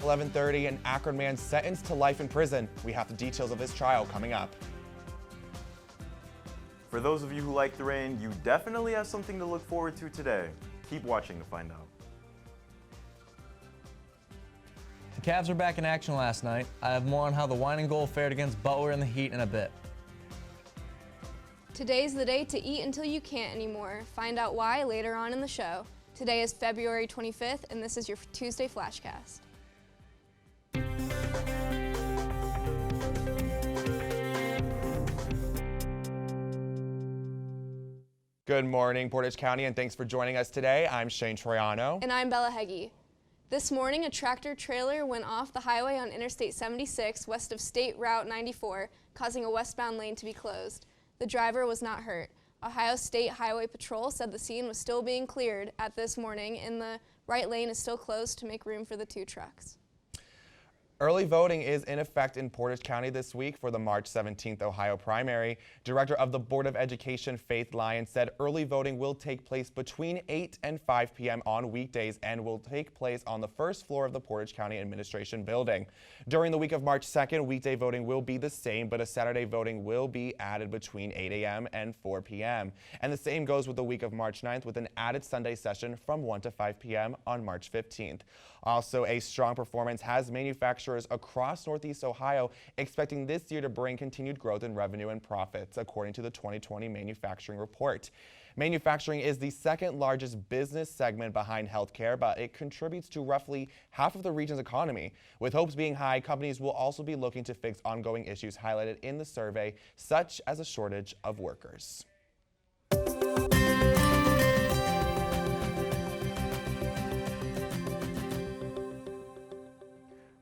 11:30, an Akron man sentenced to life in prison. We have the details of his trial coming up. For those of you who like the rain, you definitely have something to look forward to today. Keep watching to find out. The Cavs are back in action last night. I have more on how the Wine and Gold fared against Butler in the Heat in a bit. Today's the day to eat until you can't anymore. Find out why later on in the show. Today is February 25th, and this is your Tuesday FlashCast. Good morning, Portage County, and thanks for joining us today. I'm Shane Troyano. And I'm Bella Hagey. This morning, a tractor trailer went off the highway on Interstate 76 west of State Route 94, causing a westbound lane to be closed. The driver was not hurt. Ohio State Highway Patrol said the scene was still being cleared at this morning, and the right lane is still closed to make room for the two trucks. Early voting is in effect in Portage County this week for the March 17th Ohio primary. Director of the Board of Education, Faith Lyons, said early voting will take place between 8 and 5 p.m. on weekdays and will take place on the first floor of the Portage County Administration Building. During the week of March 2nd, weekday voting will be the same, but a Saturday voting will be added between 8 a.m. and 4 p.m. And the same goes with the week of March 9th with an added Sunday session from 1 to 5 p.m. on March 15th. Also, a strong performance has manufacturers across Northeast Ohio expecting this year to bring continued growth in revenue and profits, according to the 2020 manufacturing report. Manufacturing is the second largest business segment behind healthcare, but it contributes to roughly half of the region's economy. With hopes being high, companies will also be looking to fix ongoing issues highlighted in the survey, such as a shortage of workers.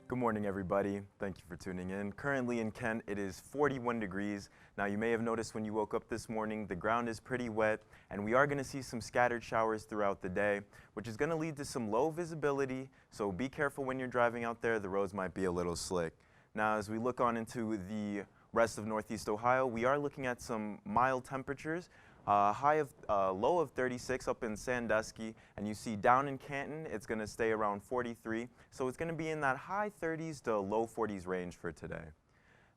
Good morning, everybody. Thank you for tuning in. Currently in Kent, it is 41 degrees. Now, you may have noticed when you woke up this morning, the ground is pretty wet, and we are going to see some scattered showers throughout the day, which is going to lead to some low visibility, so be careful when you're driving out there. The roads might be a little slick. Now, as we look on into the rest of Northeast Ohio, we are looking at some mild temperatures. Low of 36 up in Sandusky, and you see down in Canton, it's going to stay around 43. So it's going to be in that high 30s to low 40s range for today.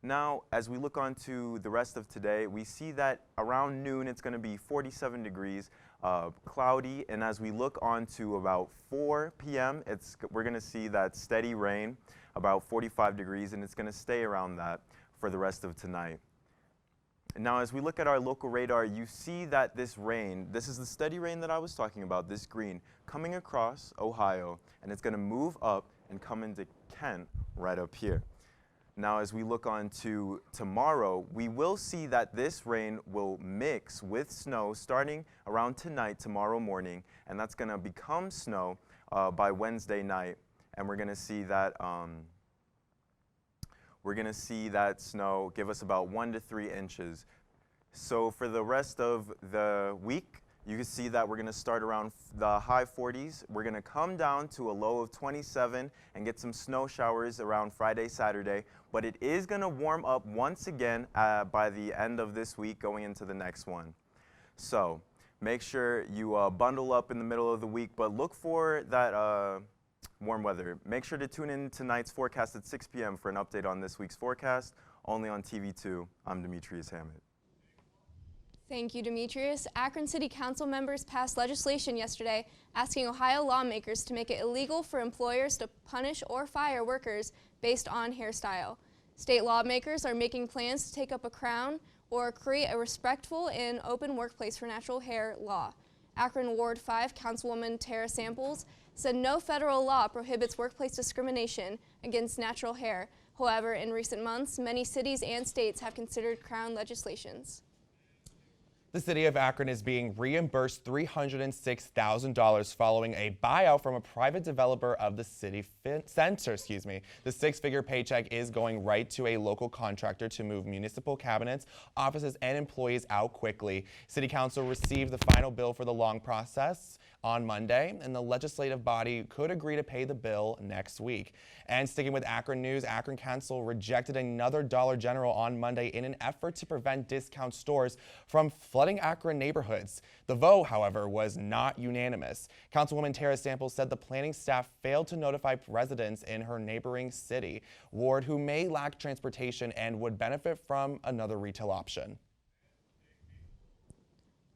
Now, as we look on to the rest of today, we see that around noon, it's going to be 47 degrees, cloudy. And as we look on to about 4 p.m., we're going to see that steady rain, about 45 degrees, and it's going to stay around that for the rest of tonight. Now, as we look at our local radar, you see that this rain, this is the steady rain that I was talking about, this green, coming across Ohio, and it's going to move up and come into Kent right up here. Now, as we look on to tomorrow, we will see that this rain will mix with snow starting around tonight, tomorrow morning, and that's going to become snow by Wednesday night, and we're going to see that snow give us about 1 to 3 inches. So for the rest of the week, you can see that we're going to start around the high 40s. We're going to come down to a low of 27 and get some snow showers around Friday, Saturday. But it is going to warm up once again by the end of this week going into the next one. So make sure you bundle up in the middle of the week, but look for that warm weather. Make sure to tune in tonight's forecast at 6 p.m. for an update on this week's forecast, only on TV2. I'm Demetrius Hammett. Thank you, Demetrius. Akron City Council members passed legislation yesterday asking Ohio lawmakers to make it illegal for employers to punish or fire workers based on hairstyle. State lawmakers are making plans to take up a crown or create a respectful and open workplace for natural hair law. Akron Ward 5 Councilwoman Tara Samples said no federal law prohibits workplace discrimination against natural hair. However, in recent months, many cities and states have considered crown legislations. The city of Akron is being reimbursed $306,000 following a buyout from a private developer of the city center. The six-figure paycheck is going right to a local contractor to move municipal cabinets, offices, and employees out quickly. City Council received the final bill for the long process on Monday, and the legislative body could agree to pay the bill next week. And sticking with Akron news, Akron Council rejected another Dollar General on Monday in an effort to prevent discount stores from flooding Akron neighborhoods. The vote, however, was not unanimous. Councilwoman Tara Samples said the planning staff failed to notify residents in her neighboring city ward who may lack transportation and would benefit from another retail option.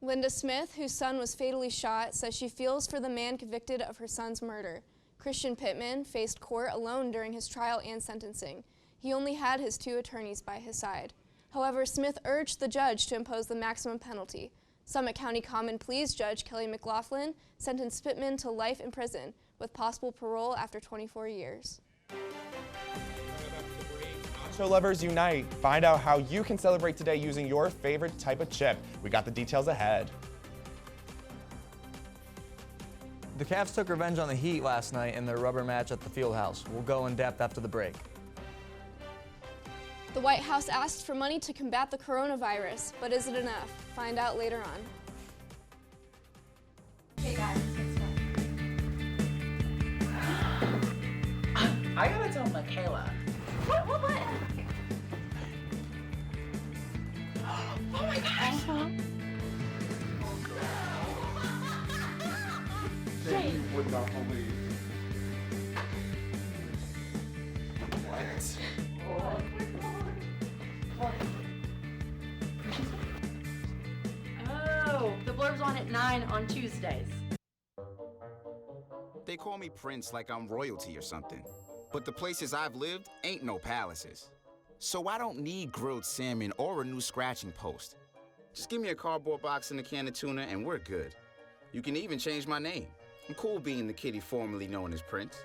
Linda Smith, whose son was fatally shot, says she feels for the man convicted of her son's murder. Christian Pittman faced court alone during his trial and sentencing. He only had his 2 attorneys by his side. However, Smith urged the judge to impose the maximum penalty. Summit County Common Pleas Judge Kelly McLaughlin sentenced Pittman to life in prison with possible parole after 24 years. Nacho lovers unite. Find out how you can celebrate today using your favorite type of chip. We got the details ahead. The Cavs took revenge on the Heat last night in their rubber match at the Fieldhouse. We'll go in depth after the break. The White House asked for money to combat the coronavirus, but is it enough? Find out later on. Hey guys, I gotta tell Michaela. What? Oh my gosh! They would not believe. What? Oh, the blurb's on at 9 on Tuesdays. They call me Prince like I'm royalty or something. But the places I've lived ain't no palaces. So I don't need grilled salmon or a new scratching post. Just give me a cardboard box and a can of tuna and we're good. You can even change my name. I'm cool being the kitty formerly known as Prince.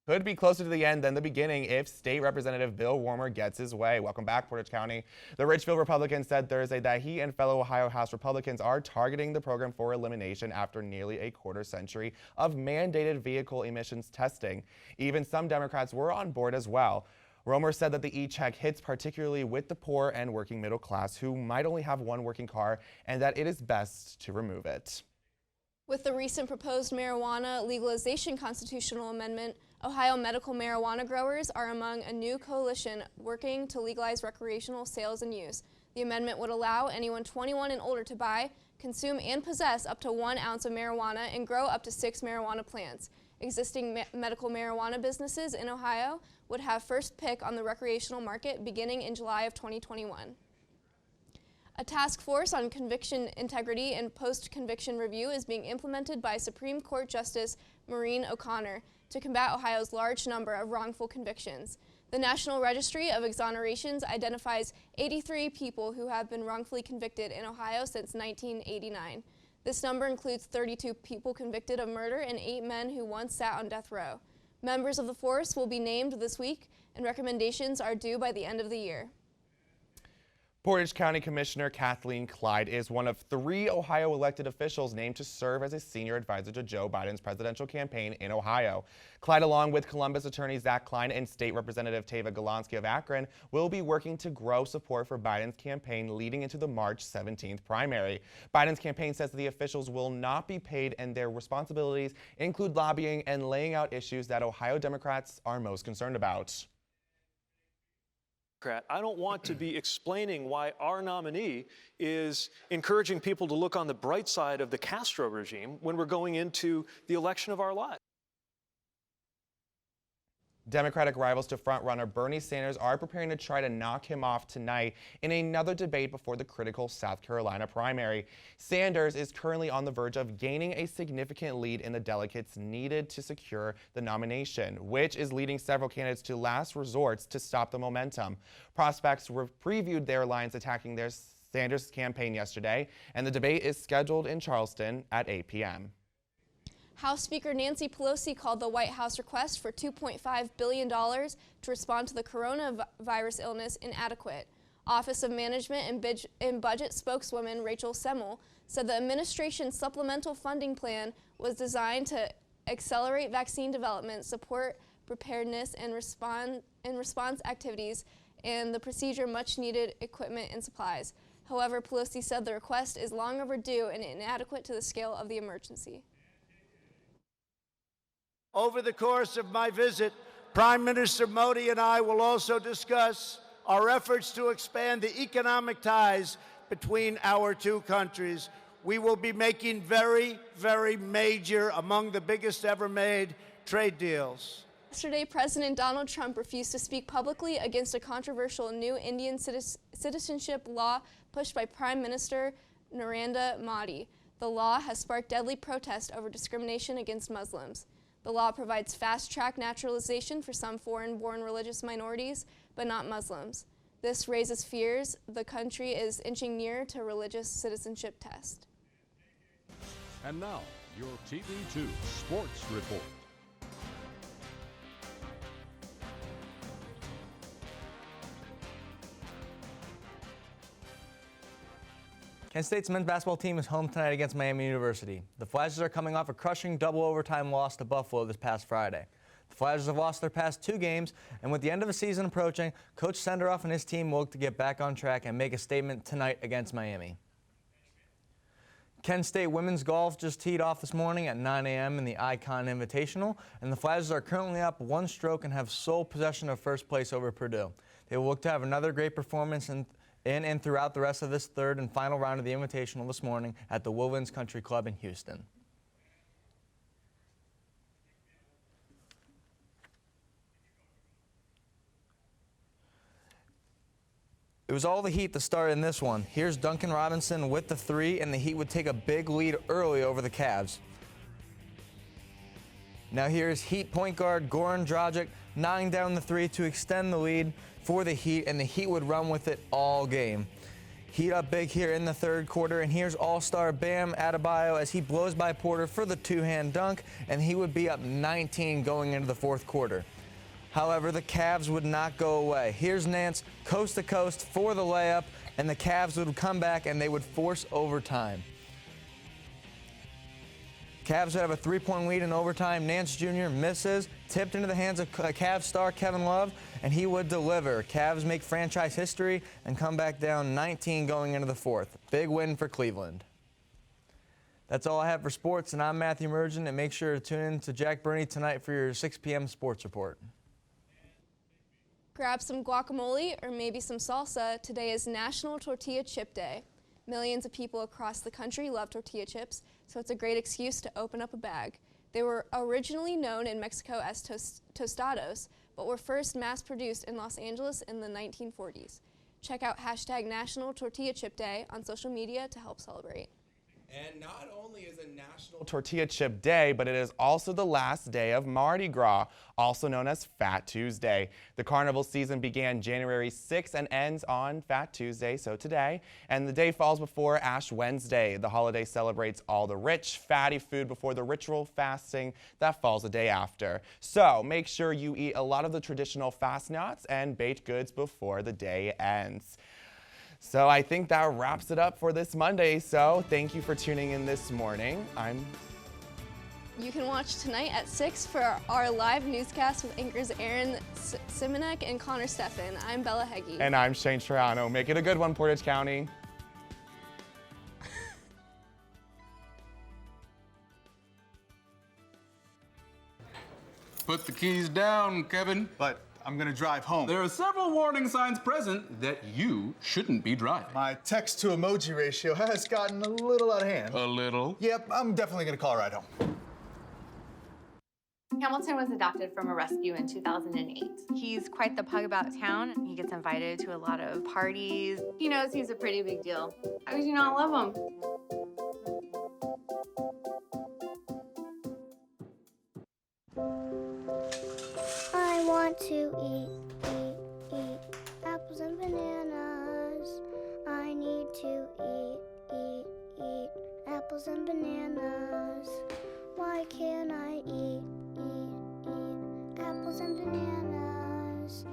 Could be closer to the end than the beginning if State Representative Bill Warmer gets his way. Welcome back, Portage County. The Richfield Republican said Thursday that he and fellow Ohio House Republicans are targeting the program for elimination after nearly a quarter century of mandated vehicle emissions testing. Even some Democrats were on board as well. Romer said that the e-check hits particularly with the poor and working middle class who might only have one working car, and that it is best to remove it. With the recent proposed marijuana legalization constitutional amendment, Ohio medical marijuana growers are among a new coalition working to legalize recreational sales and use. The amendment would allow anyone 21 and older to buy, consume, and possess up to 1 ounce of marijuana and grow up to 6 marijuana plants. Existing medical marijuana businesses in Ohio would have first pick on the recreational market beginning in July of 2021. A task force on conviction integrity and post-conviction review is being implemented by Supreme Court Justice Maureen O'Connor to combat Ohio's large number of wrongful convictions. The National Registry of Exonerations identifies 83 people who have been wrongfully convicted in Ohio since 1989. This number includes 32 people convicted of murder and 8 men who once sat on death row. Members of the force will be named this week, and recommendations are due by the end of the year. Portage County Commissioner Kathleen Clyde is one of 3 Ohio elected officials named to serve as a senior advisor to Joe Biden's presidential campaign in Ohio. Clyde, along with Columbus Attorney Zach Klein and State Representative Tava Golonsky of Akron, will be working to grow support for Biden's campaign leading into the March 17th primary. Biden's campaign says that the officials will not be paid and their responsibilities include lobbying and laying out issues that Ohio Democrats are most concerned about. I don't want to be explaining why our nominee is encouraging people to look on the bright side of the Castro regime when we're going into the election of our lives. Democratic rivals to frontrunner Bernie Sanders are preparing to try to knock him off tonight in another debate before the critical South Carolina primary. Sanders is currently on the verge of gaining a significant lead in the delegates needed to secure the nomination, which is leading several candidates to last resorts to stop the momentum. Prospects previewed their lines attacking their Sanders campaign yesterday, and the debate is scheduled in Charleston at 8 p.m. House Speaker Nancy Pelosi called the White House request for $2.5 billion to respond to the coronavirus illness inadequate. Office of Management and Budget spokeswoman Rachel Semmel said the administration's supplemental funding plan was designed to accelerate vaccine development, support preparedness and response activities, and the procedure much-needed equipment and supplies. However, Pelosi said the request is long overdue and inadequate to the scale of the emergency. Over the course of my visit, Prime Minister Modi and I will also discuss our efforts to expand the economic ties between our two countries. We will be making very, very major, among the biggest ever made, trade deals. Yesterday, President Donald Trump refused to speak publicly against a controversial new Indian citizenship law pushed by Prime Minister Narendra Modi. The law has sparked deadly protest over discrimination against Muslims. The law provides fast-track naturalization for some foreign-born religious minorities, but not Muslims. This raises fears the country is inching nearer to a religious citizenship test. And now, your TV2 Sports Report. Kent State's men's basketball team is home tonight against Miami University. The Flashes are coming off a crushing double overtime loss to Buffalo this past Friday. The Flashes have lost their past 2 games, and with the end of the season approaching, Coach Senderoff and his team will look to get back on track and make a statement tonight against Miami. Kent State women's golf just teed off this morning at 9 a.m. in the Icon Invitational, and the Flashes are currently up 1 stroke and have sole possession of first place over Purdue. They will look to have another great performance in and throughout the rest of this third and final round of the Invitational this morning at the Woodlands Country Club in Houston. It was all the Heat that started in this one. Here's Duncan Robinson with the 3, and the Heat would take a big lead early over the Cavs. Now here's Heat point guard Goran Dragic knocking down the 3 to extend the lead for the Heat, and the Heat would run with it all game. Heat up big here in the third quarter, and here's all-star Bam Adebayo as he blows by Porter for the 2-hand dunk, and he would be up 19 going into the fourth quarter. However, the Cavs would not go away. Here's Nance coast to coast for the layup, and the Cavs would come back and they would force overtime. Cavs would have a 3-point lead in overtime. Nance Jr. misses, tipped into the hands of Cavs star Kevin Love, and he would deliver. Cavs make franchise history and come back down 19 going into the fourth. Big win for Cleveland. That's all I have for sports, and I'm Matthew Mergen, and make sure to tune in to Jack Burney tonight for your 6 p.m. sports report. Grab some guacamole or maybe some salsa. Today is National Tortilla Chip Day. Millions of people across the country love tortilla chips, so it's a great excuse to open up a bag. They were originally known in Mexico as tostados, but were first mass-produced in Los Angeles in the 1940s. Check out hashtag National Tortilla Chip Day on social media to help celebrate. And not only is it National Tortilla Chip Day, but it is also the last day of Mardi Gras, also known as Fat Tuesday. The carnival season began January 6th and ends on Fat Tuesday, so today. And the day falls before Ash Wednesday. The holiday celebrates all the rich, fatty food before the ritual fasting that falls the day after. So make sure you eat a lot of the traditional fast nuts and baked goods before the day ends. So I think that wraps it up for this Monday. So thank you for tuning in this morning. You can watch tonight at 6 for our live newscast with anchors Aaron Simonek and Connor Steffen. I'm Bella Hagey. And I'm Shane Troyano. Make it a good one, Portage County. Put the keys down, Kevin. But I'm gonna drive home. There are several warning signs present that you shouldn't be driving. My text to emoji ratio has gotten a little out of hand. A little? Yep, I'm definitely gonna call a ride home. Hamilton was adopted from a rescue in 2008. He's quite the pug about town. He gets invited to a lot of parties. He knows he's a pretty big deal. How could you not love him? I want to eat apples and bananas. I need to eat apples and bananas. Why can't I eat apples and bananas?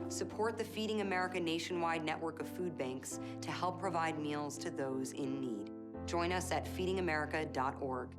Support the Feeding America nationwide network of food banks to help provide meals to those in need. Join us at feedingamerica.org.